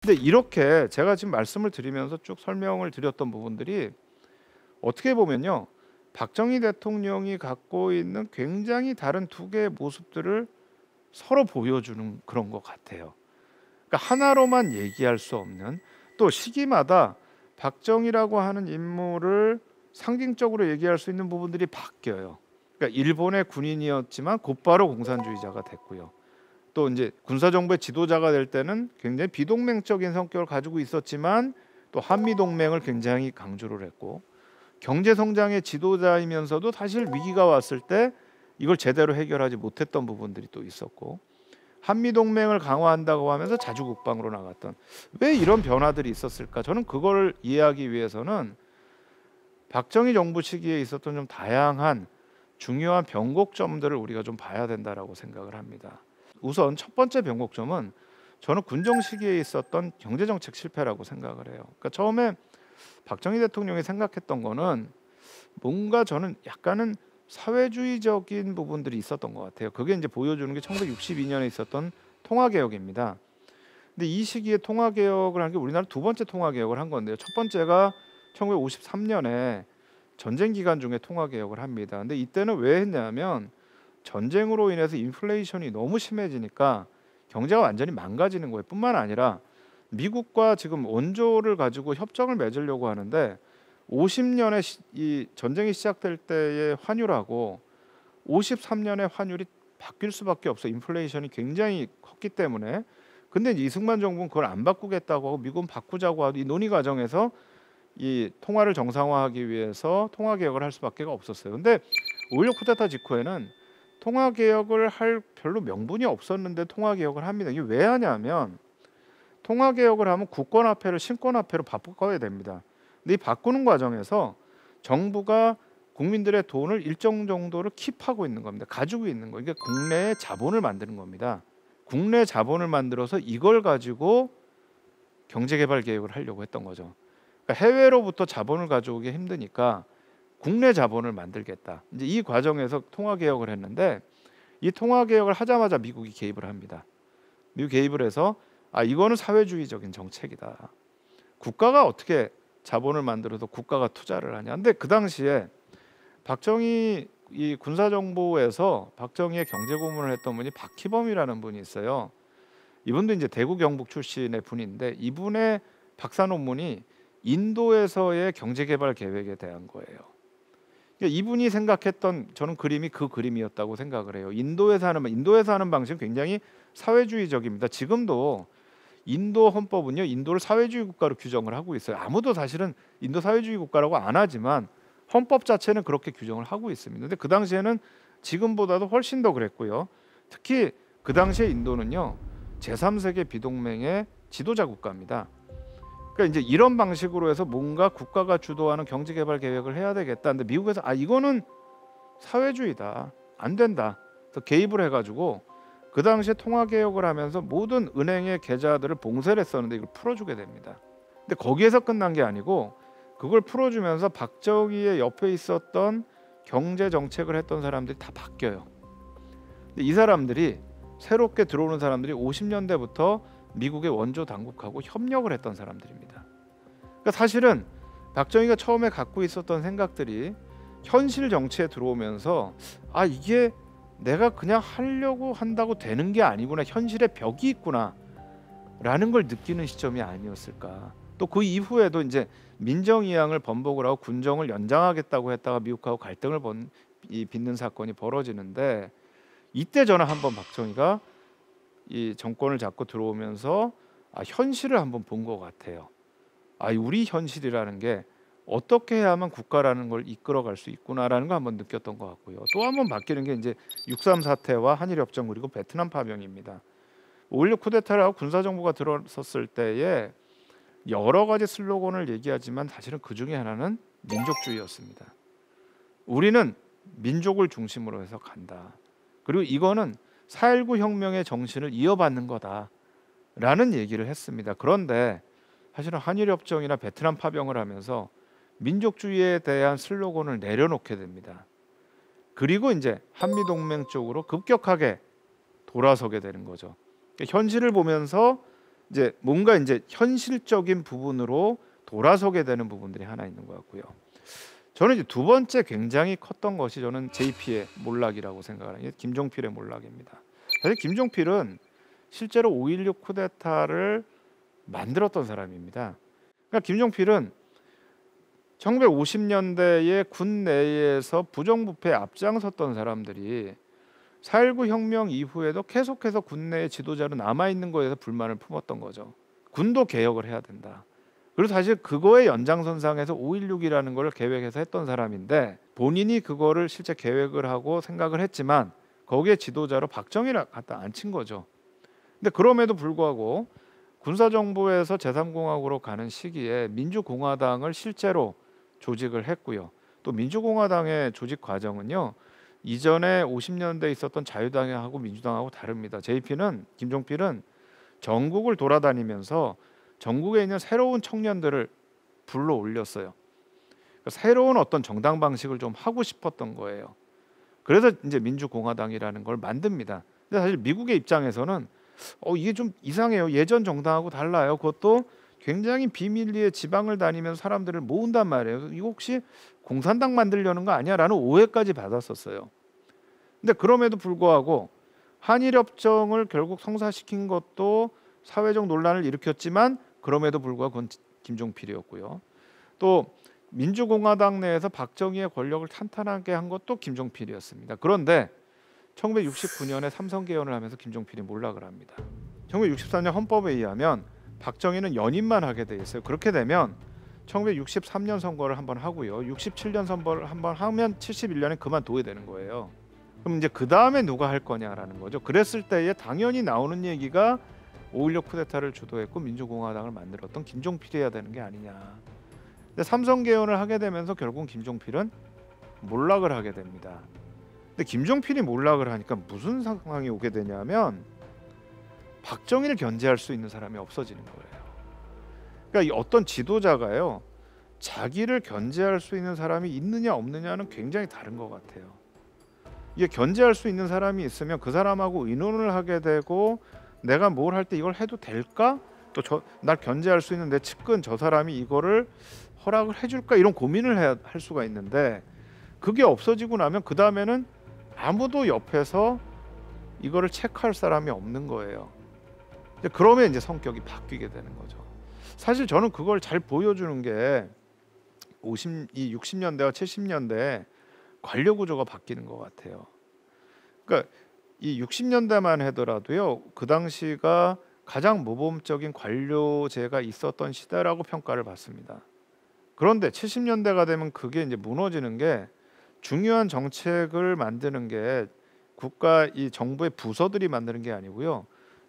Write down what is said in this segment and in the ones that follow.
근데 이렇게 제가 지금 말씀을 드리면서 쭉 설명을 드렸던 부분들이 어떻게 보면요, 박정희 대통령이 갖고 있는 굉장히 다른 두 개의 모습들을 서로 보여주는 그런 것 같아요. 그러니까 하나로만 얘기할 수 없는, 또 시기마다 박정희라고 하는 인물을 상징적으로 얘기할 수 있는 부분들이 바뀌어요. 그러니까 일본의 군인이었지만 곧바로 공산주의자가 됐고요. 또 이제 군사정부의 지도자가 될 때는 굉장히 비동맹적인 성격을 가지고 있었지만 또 한미동맹을 굉장히 강조를 했고, 경제성장의 지도자이면서도 사실 위기가 왔을 때 이걸 제대로 해결하지 못했던 부분들이 또 있었고, 한미동맹을 강화한다고 하면서 자주국방으로 나갔던, 왜 이런 변화들이 있었을까? 저는 그걸 이해하기 위해서는 박정희 정부 시기에 있었던 좀 다양한 중요한 변곡점들을 우리가 좀 봐야 된다라고 생각을 합니다. 우선 첫 번째 변곡점은 저는 군정 시기에 있었던 경제정책 실패라고 생각을 해요. 그러니까 처음에 박정희 대통령이 생각했던 거는 뭔가, 저는 약간은 사회주의적인 부분들이 있었던 것 같아요. 그게 이제 보여주는 게 1962년에 있었던 통화개혁입니다. 근데 이 시기에 통화개혁을 한 게 우리나라 두 번째 통화개혁을 한 건데요. 첫 번째가 1953년에 전쟁 기간 중에 통화개혁을 합니다. 근데 이때는 왜 했냐면 전쟁으로 인해서 인플레이션이 너무 심해지니까 경제가 완전히 망가지는 거예요. 뿐만 아니라 미국과 지금 원조를 가지고 협정을 맺으려고 하는데 50년에 이 전쟁이 시작될 때의 환율하고 53년의 환율이 바뀔 수밖에 없어. 인플레이션이 굉장히 컸기 때문에. 근데 이제 이승만 정부는 그걸 안 바꾸겠다고 하고 미국은 바꾸자고 하고, 이 논의 과정에서 이 통화를 정상화하기 위해서 통화 개혁을 할 수밖에 없었어요. 근데 5.16 쿠데타 직후에는 통화 개혁을 할 별로 명분이 없었는데 통화 개혁을 합니다. 이게 왜 하냐면 통화 개혁을 하면 국권화폐를 신권화폐로 바꿔야 됩니다. 근데 이 바꾸는 과정에서 정부가 국민들의 돈을 일정 정도를 킵하고 있는 겁니다. 가지고 있는 거. 이게 국내에 자본을 만드는 겁니다. 국내 자본을 만들어서 이걸 가지고 경제개발 계획을 하려고 했던 거죠. 그러니까 해외로부터 자본을 가져오기 힘드니까 국내 자본을 만들겠다. 이제 이 과정에서 통화 개혁을 했는데, 이 통화 개혁을 하자마자 미국이 개입을 합니다. 미국 개입을 해서 이거는 사회주의적인 정책이다. 국가가 어떻게 자본을 만들어서 국가가 투자를 하냐. 근데 그 당시에 박정희 이 군사정부에서 박정희의 경제고문을 했던 분이 박희범이라는 분이 있어요. 이분도 이제 대구 경북 출신의 분인데, 이분의 박사 논문이 인도에서의 경제개발 계획에 대한 거예요. 그러니까 이분이 생각했던, 저는 그림이 그 그림이었다고 생각을 해요. 인도에서 하는 방식은 굉장히 사회주의적입니다. 지금도 인도 헌법은요, 인도를 사회주의 국가로 규정을 하고 있어요. 아무도 사실은 인도 사회주의 국가라고 안 하지만 헌법 자체는 그렇게 규정을 하고 있습니다. 근데 그 당시에는 지금보다도 훨씬 더 그랬고요. 특히 그 당시에 인도는요, 제3세계 비동맹의 지도자 국가입니다. 그러니까 이제 이런 방식으로 해서 뭔가 국가가 주도하는 경제개발 계획을 해야 되겠다. 근데 미국에서 이거는 사회주의다, 안 된다. 그래서 개입을 해가지고 그 당시에 통화개혁을 하면서 모든 은행의 계좌들을 봉쇄를 했었는데 이걸 풀어주게 됩니다. 근데 거기에서 끝난 게 아니고, 그걸 풀어주면서 박정희의 옆에 있었던 경제 정책을 했던 사람들이 다 바뀌어요. 근데 이 사람들이, 새롭게 들어오는 사람들이 50년대부터 미국의 원조 당국하고 협력을 했던 사람들입니다. 그러니까 사실은 박정희가 처음에 갖고 있었던 생각들이 현실 정치에 들어오면서 이게 내가 그냥 하려고 한다고 되는 게 아니구나, 현실에 벽이 있구나 라는 걸 느끼는 시점이 아니었을까. 또 그 이후에도 이제 민정이양을 번복을 하고 군정을 연장하겠다고 했다가 미국하고 갈등을 빚는 사건이 벌어지는데, 이때 저는 한번 박정희가 이 정권을 잡고 들어오면서 현실을 한번 본 것 같아요. 우리 현실이라는 게 어떻게 해야만 국가라는 걸 이끌어갈 수 있구나라는 거 한번 느꼈던 것 같고요. 또 한번 바뀌는 게 이제 6.3 사태와 한일협정 그리고 베트남 파병입니다. 5.16 쿠데타를 하고 군사정부가 들어섰을 때에 여러 가지 슬로건을 얘기하지만 사실은 그 중에 하나는 민족주의였습니다. 우리는 민족을 중심으로 해서 간다. 그리고 이거는 4.19 혁명의 정신을 이어받는 거다라는 얘기를 했습니다. 그런데 사실은 한일협정이나 베트남 파병을 하면서 민족주의에 대한 슬로건을 내려놓게 됩니다. 그리고 이제 한미동맹 쪽으로 급격하게 돌아서게 되는 거죠. 현실을 보면서 이제 뭔가 이제 현실적인 부분으로 돌아서게 되는 부분들이 하나 있는 것 같고요. 저는 이제 두 번째 굉장히 컸던 것이 저는 JP의 몰락이라고 생각을 해요. 김종필의 몰락입니다. 사실 김종필은 실제로 5.16 쿠데타를 만들었던 사람입니다. 그러니까 김종필은 1950년대에 군 내에서 부정부패에 앞장섰던 사람들이 4.19 혁명 이후에도 계속해서 군 내의 지도자로 남아있는 거에 대해서 불만을 품었던 거죠. 군도 개혁을 해야 된다. 그리고 사실 그거의 연장선상에서 5.16이라는 걸 계획해서 했던 사람인데 본인이 그거를 실제 계획을 하고 생각을 했지만 거기에 지도자로 박정희를 갖다 앉힌 거죠. 근데 그럼에도 불구하고 군사정부에서 제3공화국으로 가는 시기에 민주공화당을 실제로 조직을 했고요. 또 민주공화당의 조직 과정은요. 이전에 50년대에 있었던 자유당하고 민주당하고 다릅니다. 김종필은 전국을 돌아다니면서 전국에 있는 새로운 청년들을 불러 올렸어요. 그러니까 새로운 어떤 정당 방식을 좀 하고 싶었던 거예요. 그래서 이제 민주공화당이라는 걸 만듭니다. 근데 사실 미국의 입장에서는 이게 좀 이상해요. 예전 정당하고 달라요. 그것도 굉장히 비밀리에 지방을 다니면서 사람들을 모은단 말이에요. 이거 혹시 공산당 만들려는 거 아니야? 라는 오해까지 받았었어요. 근데 그럼에도 불구하고 한일협정을 결국 성사시킨 것도 사회적 논란을 일으켰지만 그럼에도 불구하고 그건 김종필이었고요. 또 민주공화당 내에서 박정희의 권력을 탄탄하게 한 것도 김종필이었습니다. 그런데 1969년에 삼선 개헌을 하면서 김종필이 몰락을 합니다. 1964년 헌법에 의하면 박정희는 연임만 하게 돼 있어요. 그렇게 되면 1963년 선거를 한번 하고요. 67년 선거를 한번 하면 71년에 그만둬야 되는 거예요. 그럼 이제 그 다음에 누가 할 거냐라는 거죠. 그랬을 때에 당연히 나오는 얘기가 5.16 쿠데타를 주도했고 민주공화당을 만들었던 김종필이어야 되는 게 아니냐. 근데 삼선 개헌을 하게 되면서 결국 김종필은 몰락을 하게 됩니다. 근데 김종필이 몰락을 하니까 무슨 상황이 오게 되냐면 박정희를 견제할 수 있는 사람이 없어지는 거예요. 그러니까 어떤 지도자가요, 자기를 견제할 수 있는 사람이 있느냐 없느냐는 굉장히 다른 것 같아요. 이게 견제할 수 있는 사람이 있으면 그 사람하고 의논을 하게 되고 내가 뭘 할 때 이걸 해도 될까? 또 날 견제할 수 있는 내 측근 저 사람이 이거를 허락을 해줄까? 이런 고민을 할 수가 있는데 그게 없어지고 나면 그 다음에는 아무도 옆에서 이거를 체크할 사람이 없는 거예요. 그러면 이제 성격이 바뀌게 되는 거죠. 사실 저는 그걸 잘 보여주는 게 60년대와 70년대에 관료 구조가 바뀌는 것 같아요. 그러니까 이 60년대만 하더라도요, 그 당시가 가장 모범적인 관료제가 있었던 시대라고 평가를 받습니다. 그런데 70년대가 되면 그게 이제 무너지는 게 중요한 정책을 만드는 게 국가 이 정부의 부서들이 만드는 게 아니고요,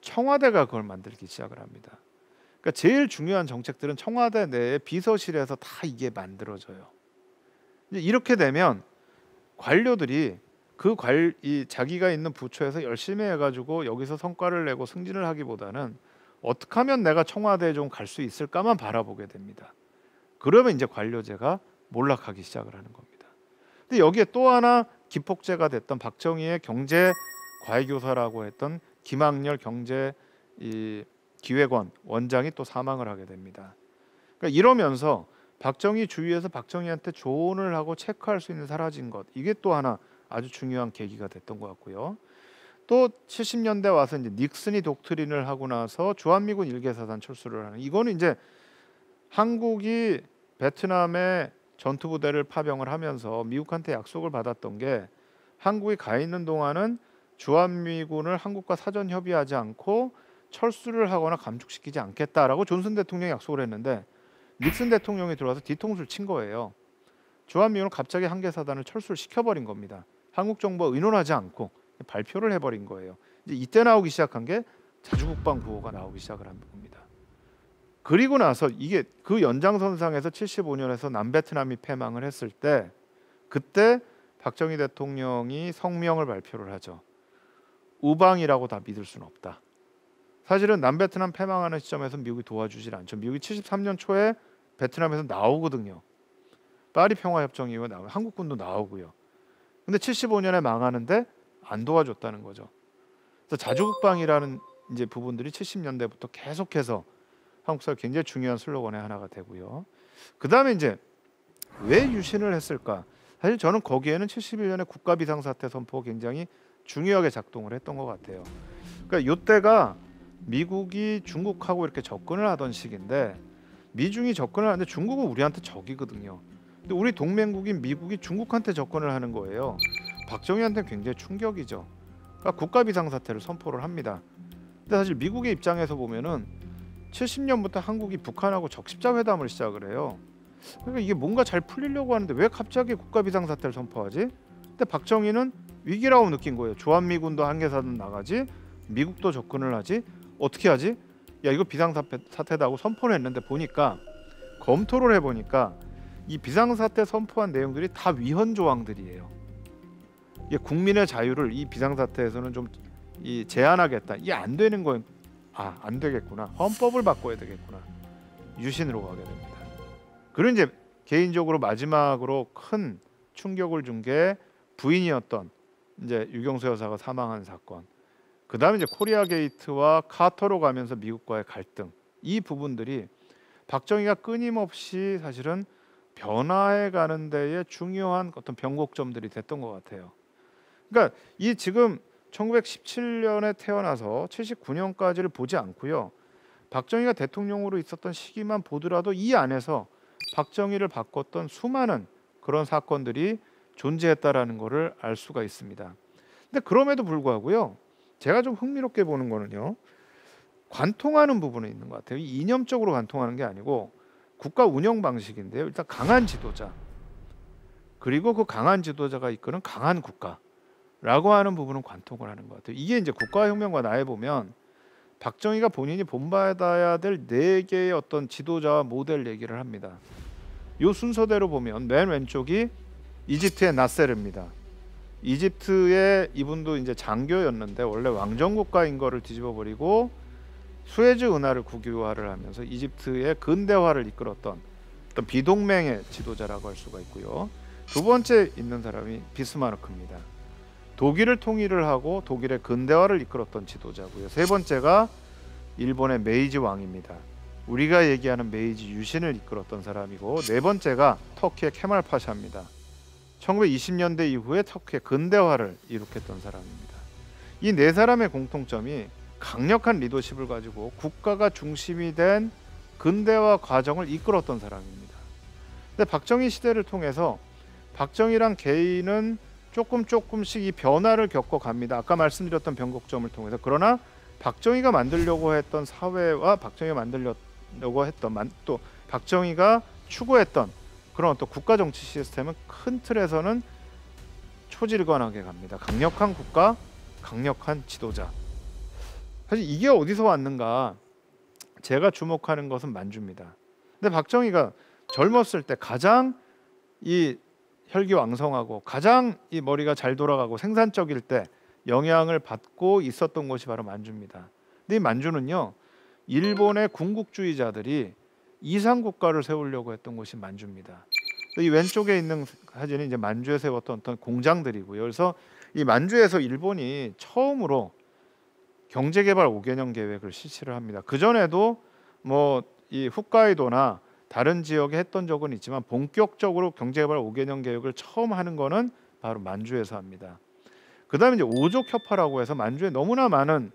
청와대가 그걸 만들기 시작을 합니다. 그러니까 제일 중요한 정책들은 청와대 내에 비서실에서 다 이게 만들어져요. 이제 이렇게 되면 관료들이 이 자기가 있는 부처에서 열심히 해가지고 여기서 성과를 내고 승진을 하기보다는 어떻게 하면 내가 청와대에 좀 갈 수 있을까만 바라보게 됩니다. 그러면 이제 관료제가 몰락하기 시작을 하는 겁니다. 근데 여기에 또 하나 기폭제가 됐던 박정희의 경제 과외교사라고 했던 김학렬 경제 기획원 원장이 또 사망을 하게 됩니다. 그러니까 이러면서 박정희 주위에서 박정희한테 조언을 하고 체크할 수 있는 사라진 것, 이게 또 하나 아주 중요한 계기가 됐던 것 같고요. 또 70년대 와서 이제 닉슨이 독트린을 하고 나서 주한미군 일개사단 철수를 하는, 이거는 이제 한국이 베트남에 전투부대를 파병을 하면서 미국한테 약속을 받았던 게 한국이 가 있는 동안은 주한미군을 한국과 사전 협의하지 않고 철수를 하거나 감축시키지 않겠다라고 존슨 대통령이 약속을 했는데 닉슨 대통령이 들어와서 뒤통수를 친 거예요. 주한미군을 갑자기 한개사단을 철수를 시켜버린 겁니다. 한국 정부와 의논하지 않고 발표를 해버린 거예요. 이제 이때 나오기 시작한 게 자주국방 구호가 나오기 시작을 한 겁니다. 그리고 나서 이게 그 연장선상에서 75년에서 남베트남이 패망을 했을 때 그때 박정희 대통령이 성명을 발표를 하죠. 우방이라고 다 믿을 수는 없다. 사실은 남베트남 패망하는 시점에서 미국이 도와주질 않죠. 미국이 73년 초에 베트남에서 나오거든요. 파리 평화협정 이후에 한국군도 나오고요. 근데 75년에 망하는데 안 도와줬다는 거죠. 그래서 자주국방이라는 이제 부분들이 70년대부터 계속해서 한국 사회 굉장히 중요한 슬로건의 하나가 되고요. 그다음에 이제 왜 유신을 했을까? 사실 저는 거기에는 71년에 국가 비상사태 선포가 굉장히 중요하게 작동을 했던 것 같아요. 그러니까 이때가 미국이 중국하고 이렇게 접근을 하던 시기인데 미중이 접근을 하는데 중국은 우리한테 적이거든요. 근데 우리 동맹국인 미국이 중국한테 접근을 하는 거예요. 박정희한테는 굉장히 충격이죠. 그러니까 국가 비상사태를 선포를 합니다. 근데 사실 미국의 입장에서 보면은 70년부터 한국이 북한하고 적십자 회담을 시작을 해요. 그러니까 이게 뭔가 잘 풀리려고 하는데 왜 갑자기 국가 비상사태를 선포하지? 근데 박정희는 위기라고 느낀 거예요. 주한미군도 한계사든 나가지, 미국도 접근을 하지, 어떻게 하지? 야, 이거 비상사태다 하고 선포를 했는데 보니까 검토를 해보니까 이 비상사태 선포한 내용들이 다 위헌 조항들이에요. 이게 국민의 자유를 이 비상사태에서는 좀 제한하겠다. 이게 안 되는 거예요. 아, 안 되겠구나. 헌법을 바꿔야 되겠구나. 유신으로 가게 됩니다. 그리고 이제 개인적으로 마지막으로 큰 충격을 준 게 부인이었던 이제 유경수 여사가 사망한 사건. 그다음에 이제 코리아 게이트와 카터로 가면서 미국과의 갈등. 이 부분들이 박정희가 끊임없이 사실은 변화해 가는 데에 중요한 어떤 변곡점들이 됐던 것 같아요. 그러니까 이 지금 1917년에 태어나서 79년까지를 보지 않고요. 박정희가 대통령으로 있었던 시기만 보더라도 이 안에서 박정희를 바꿨던 수많은 그런 사건들이 존재했다라는 것을 알 수가 있습니다. 근데 그럼에도 불구하고요. 제가 좀 흥미롭게 보는 거는요. 관통하는 부분이 있는 것 같아요. 이념적으로 관통하는 게 아니고 국가 운영 방식인데요. 일단 강한 지도자 그리고 그 강한 지도자가 이끄는 강한 국가라고 하는 부분은 관통을 하는 것 같아요. 이게 이제 국가혁명과 나에 보면 박정희가 본인이 본받아야 될 4개의 어떤 지도자와 모델 얘기를 합니다. 이 순서대로 보면 맨 왼쪽이 이집트의 나세르입니다. 이집트의 이분도 이제 장교였는데 원래 왕정 국가인 거를 뒤집어 버리고 수에즈 운하를 국유화를 하면서 이집트의 근대화를 이끌었던 어떤 비동맹의 지도자라고 할 수가 있고요. 두 번째 있는 사람이 비스마르크입니다. 독일을 통일을 하고 독일의 근대화를 이끌었던 지도자고요. 세 번째가 일본의 메이지 왕입니다. 우리가 얘기하는 메이지 유신을 이끌었던 사람이고 네 번째가 터키의 케말 파샤입니다. 1920년대 이후에 터키의 근대화를 이룩했던 사람입니다. 이 네 사람의 공통점이 강력한 리더십을 가지고 국가가 중심이 된 근대화 과정을 이끌었던 사람입니다. 근데 박정희 시대를 통해서 박정희란 개인은 조금씩 이 변화를 겪어갑니다. 아까 말씀드렸던 변곡점을 통해서. 그러나 박정희가 만들려고 했던 사회와 박정희가 만들려고 했던 또 박정희가 추구했던 그런 또 국가 정치 시스템은 큰 틀에서는 초질관하게 갑니다. 강력한 국가, 강력한 지도자. 사실 이게 어디서 왔는가? 제가 주목하는 것은 만주입니다. 근데 박정희가 젊었을 때 가장 이 혈기왕성하고 가장 이 머리가 잘 돌아가고 생산적일 때 영향을 받고 있었던 곳이 바로 만주입니다. 근데 이 만주는요, 일본의 군국주의자들이 이상국가를 세우려고 했던 곳이 만주입니다. 이 왼쪽에 있는 사진이 이제 만주에 세웠던 어떤 공장들이고요. 그래서 이 만주에서 일본이 처음으로 경제개발 5개년 계획을 실시를 합니다. 그 전에도 뭐 이 홋카이도나 다른 지역에 했던 적은 있지만 본격적으로 경제개발 5개년 계획을 처음 하는 거는 바로 만주에서 합니다. 그다음에 이제 오족 협화라고 해서 만주에 너무나 많은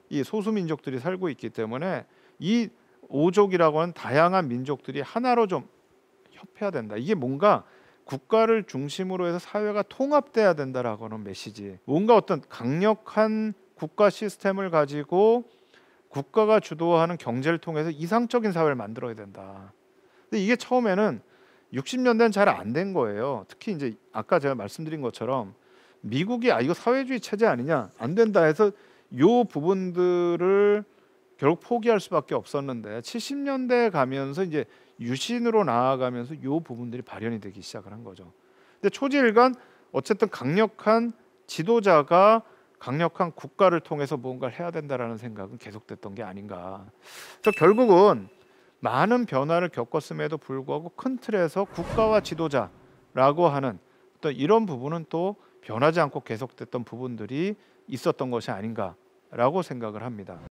이 소수민족들이 살고 있기 때문에 이 오족이라고 하는 다양한 민족들이 하나로 좀 협해야 된다. 이게 뭔가 국가를 중심으로 해서 사회가 통합돼야 된다라고 하는 메시지. 뭔가 어떤 강력한 국가 시스템을 가지고 국가가 주도하는 경제를 통해서 이상적인 사회를 만들어야 된다. 근데 이게 처음에는 60년대는 잘 안 된 거예요. 특히 이제 아까 제가 말씀드린 것처럼 미국이 이거 사회주의 체제 아니냐, 안 된다 해서 요 부분들을 결국 포기할 수밖에 없었는데 70년대에 가면서 이제 유신으로 나아가면서 요 부분들이 발현이 되기 시작을 한 거죠. 근데 초지일관 어쨌든 강력한 지도자가 강력한 국가를 통해서 뭔가를 해야 된다라는 생각은 계속됐던 게 아닌가. 그래서 결국은 많은 변화를 겪었음에도 불구하고 큰 틀에서 국가와 지도자라고 하는 또 이런 부분은 또 변하지 않고 계속됐던 부분들이 있었던 것이 아닌가라고 생각을 합니다.